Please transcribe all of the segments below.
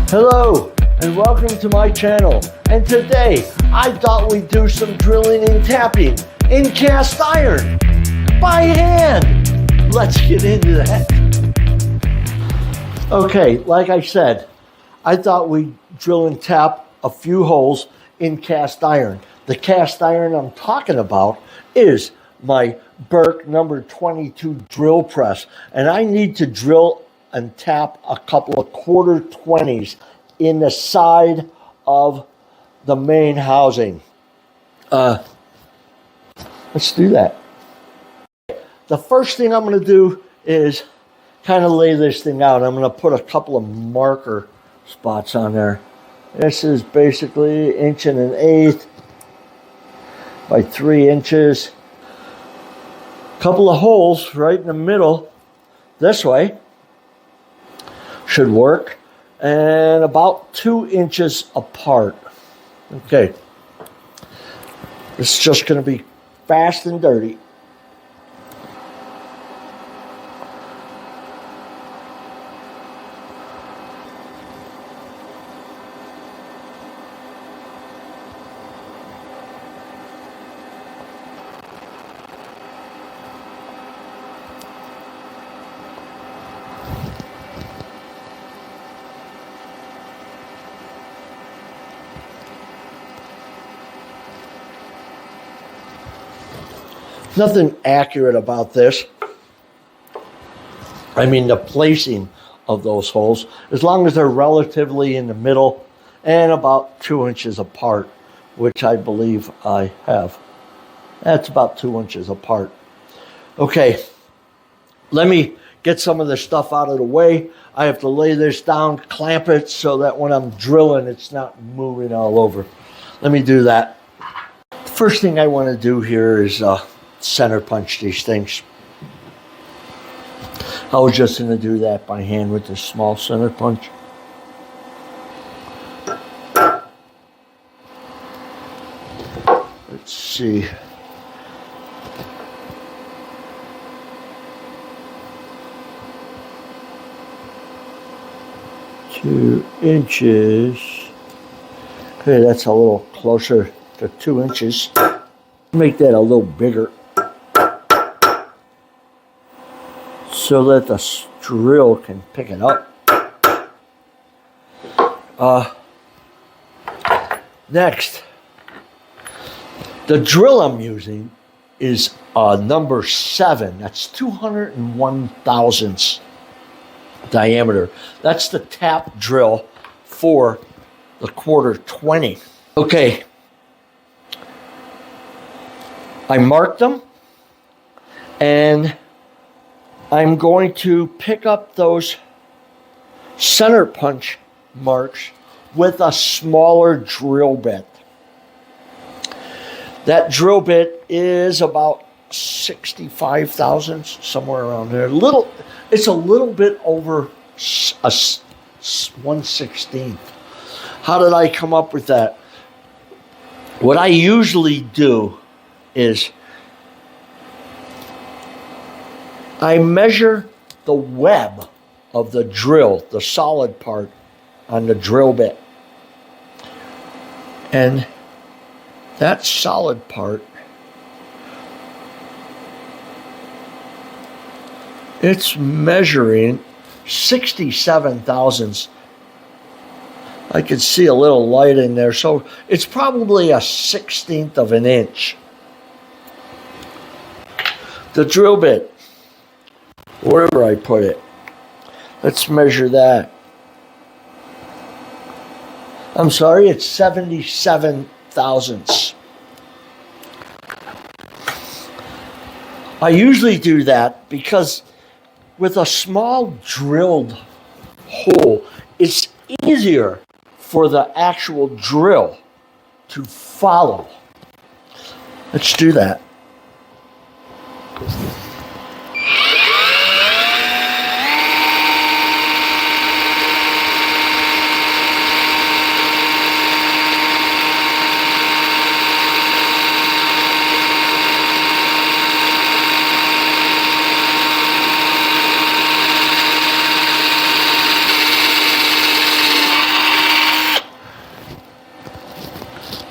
Hello and welcome to my channel, and today I thought we'd do some drilling and tapping in cast iron by hand. Let's get into that. Okay, like I said, I thought we'd drill and tap a few holes in cast iron. The cast iron I'm talking about is my Burke number 22 drill press, and I need to drill and tap a couple of 1/4-20s in the side of the main housing. Let's do that. The first thing I'm going to do is kind of lay this thing out. I'm going to put a couple of marker spots on there. This is basically 1 1/8 by 3 inches. Couple of holes right in the middle this way should work, and about 2 inches apart. Okay, it's just going to be fast and dirty. Nothing accurate about this. I mean, the placing of those holes, as long as they're relatively in the middle and about 2 inches apart, which I believe I have. That's about 2 inches apart. Okay, let me get some of this stuff out of the way. I have to lay this down, clamp it so that when I'm drilling, it's not moving all over. Let me do that. The first thing I want to do here is center punch these things. I was just going to do that by hand with this small center punch. Let's see. Two inches. Okay, that's a little closer to 2 inches. Make that a little bigger, so that the drill can pick it up. Next, the drill I'm using is number 7. That's 201 thousandths diameter. That's the tap drill for the 1/4-20. Okay, I marked them, and I'm going to pick up those center punch marks with a smaller drill bit. That drill bit is about 65 thousandths, somewhere around there. It's a little bit over a 1/16. How did I come up with that? What I usually do is I measure the web of the drill, the solid part on the drill bit. And that solid part, it's measuring 67 thousandths. I can see a little light in there, so it's probably a 1/16 of an inch. The drill bit, wherever I put it, let's measure that. I'm sorry, it's 77 thousandths. I usually do that because with a small drilled hole, it's easier for the actual drill to follow. Let's do that.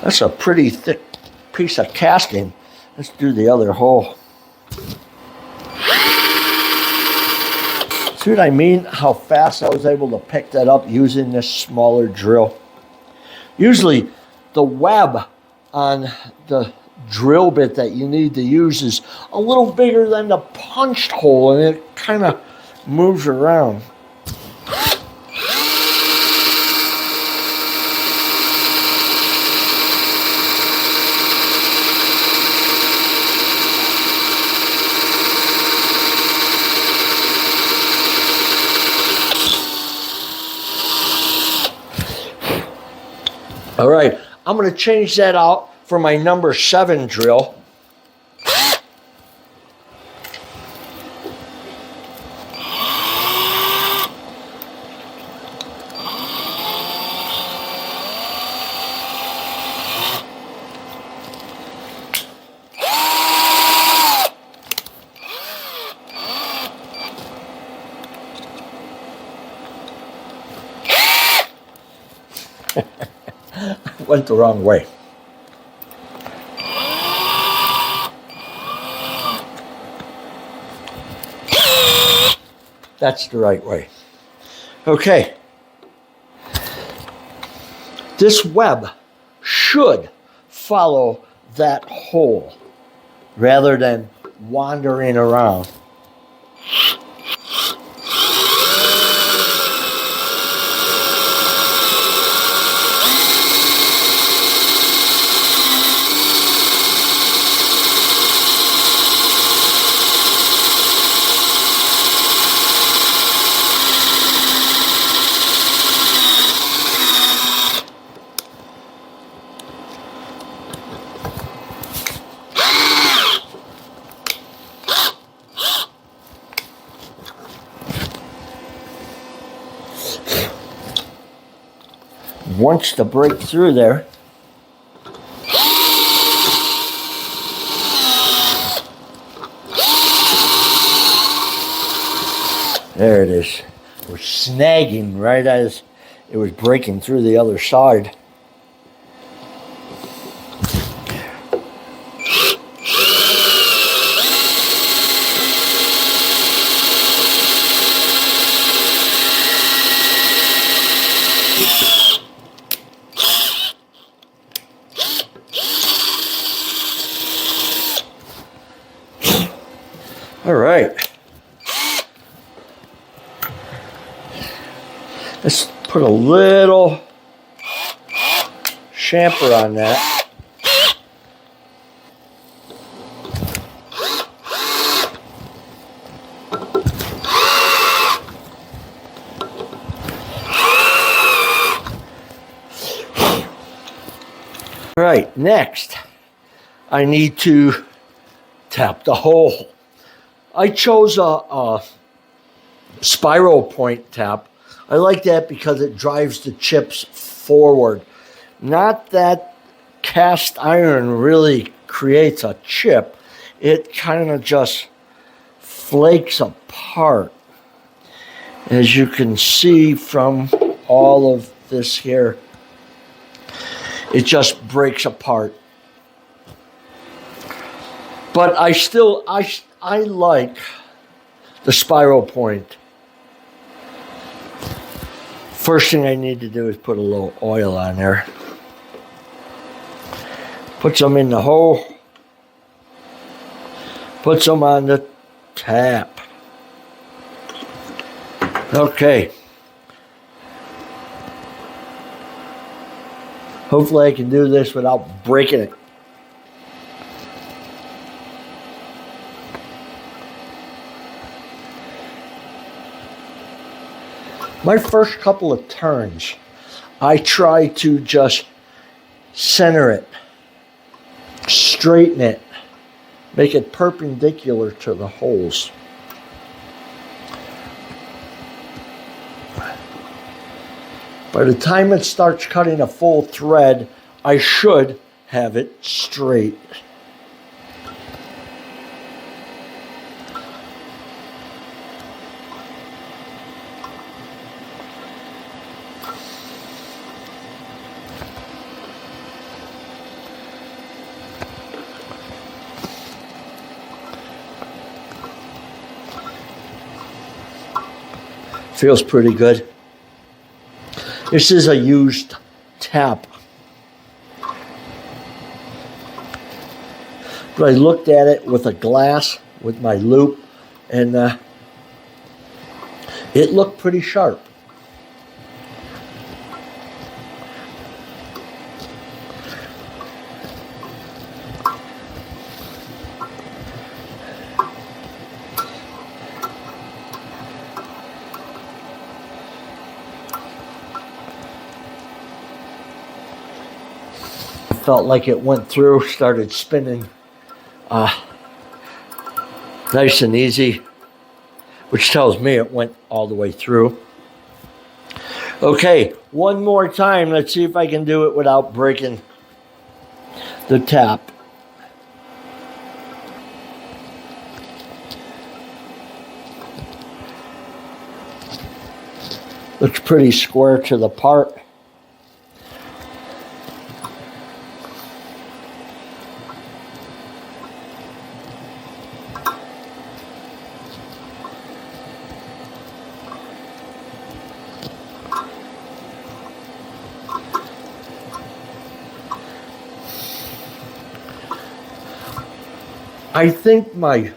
That's a pretty thick piece of casting. Let's do the other hole. See what I mean? How fast I was able to pick that up using this smaller drill. Usually the web on the drill bit that you need to use is a little bigger than the punched hole, and it kind of moves around. All right, I'm going to change that out for my number 7 drill. Went the wrong way. That's the right way. Okay. This web should follow that hole rather than wandering around. Once to break through there. There it is. It was snagging right as it was breaking through the other side. All right. Let's put a little chamfer on that. All right, next, I need to tap the hole. I chose a spiral point tap. I like that because it drives the chips forward. Not that cast iron really creates a chip. It kind of just flakes apart. As you can see from all of this here, it just breaks apart. But I like the spiral point. First thing I need to do is put a little oil on there. Put some in the hole. Put some on the tap. Okay. Hopefully I can do this without breaking it. My first couple of turns, I try to just center it, straighten it, make it perpendicular to the holes. By the time it starts cutting a full thread, I should have it straight. Feels pretty good. This is a used tap. But I looked at it with a glass, with my loupe, and it looked pretty sharp. Felt like it went through, started spinning nice and easy, which tells me it went all the way through. Okay, one more time. Let's see if I can do it without breaking the tap. Looks pretty square to the part. I think my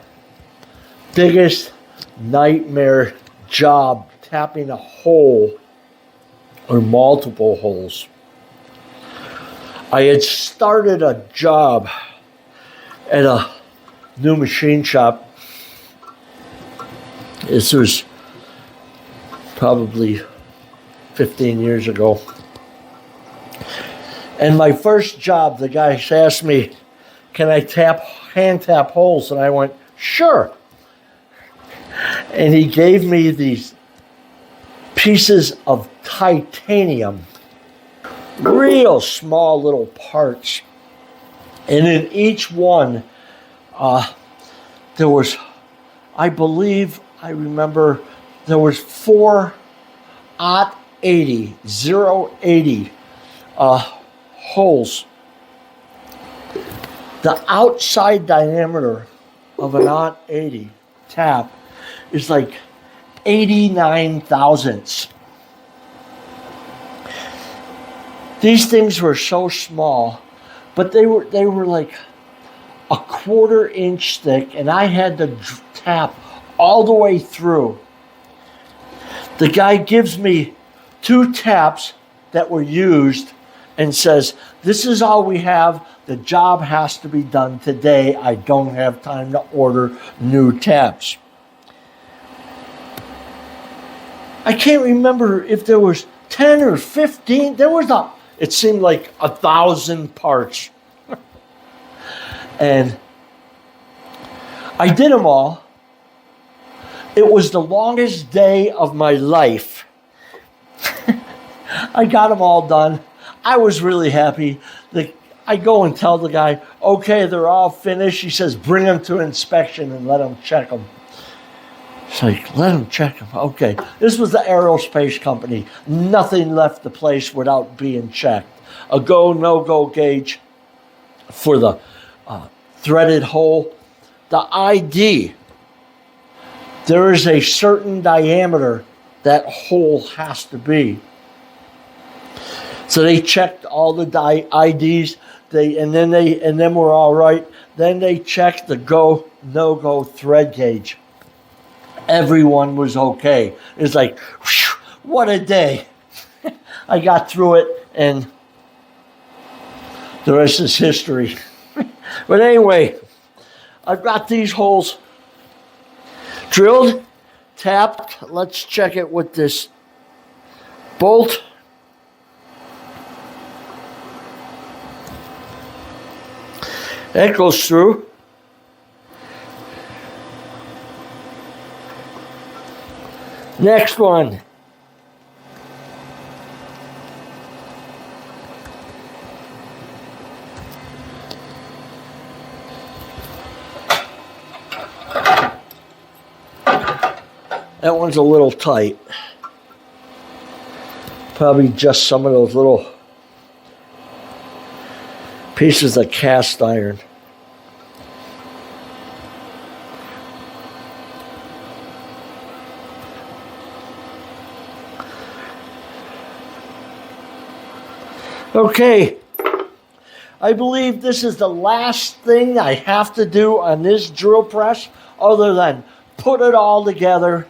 biggest nightmare job tapping a hole or multiple holes. I had started a job at a new machine shop. This was probably 15 years ago. And my first job, the guy asked me, can I hand tap holes? And I went, sure. And he gave me these pieces of titanium, real small little parts. And in each one, there was, I remember, there was 4 80 holes. The outside diameter of an 80 tap is like 89 thousandths. These things were so small, but they were like a 1/4 inch thick, and I had to tap all the way through. The guy gives me 2 taps that were used and says, this is all we have. The job has to be done today. I don't have time to order new taps. I can't remember if there was 10 or 15. It seemed like 1,000 parts. And I did them all. It was the longest day of my life. I got them all done. I was really happy. I go and tell the guy, okay, they're all finished. He says, bring them to inspection and let them check them. It's like, let them check them. Okay. This was the aerospace company. Nothing left the place without being checked. A go, no-go gauge for the threaded hole. The ID, there is a certain diameter that hole has to be. So they checked all the IDs, and then we're all right. Then they checked the go, no-go thread gauge. Everyone was okay. It's like, whew, what a day. I got through it, and the rest is history. But anyway, I've got these holes drilled, tapped. Let's check it with this bolt. That goes through. Next one. That one's a little tight. Probably just some of those little pieces of cast iron. Okay, I believe this is the last thing I have to do on this drill press other than put it all together.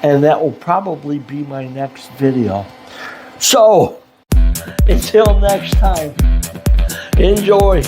And that will probably be my next video. So, until next time, enjoy.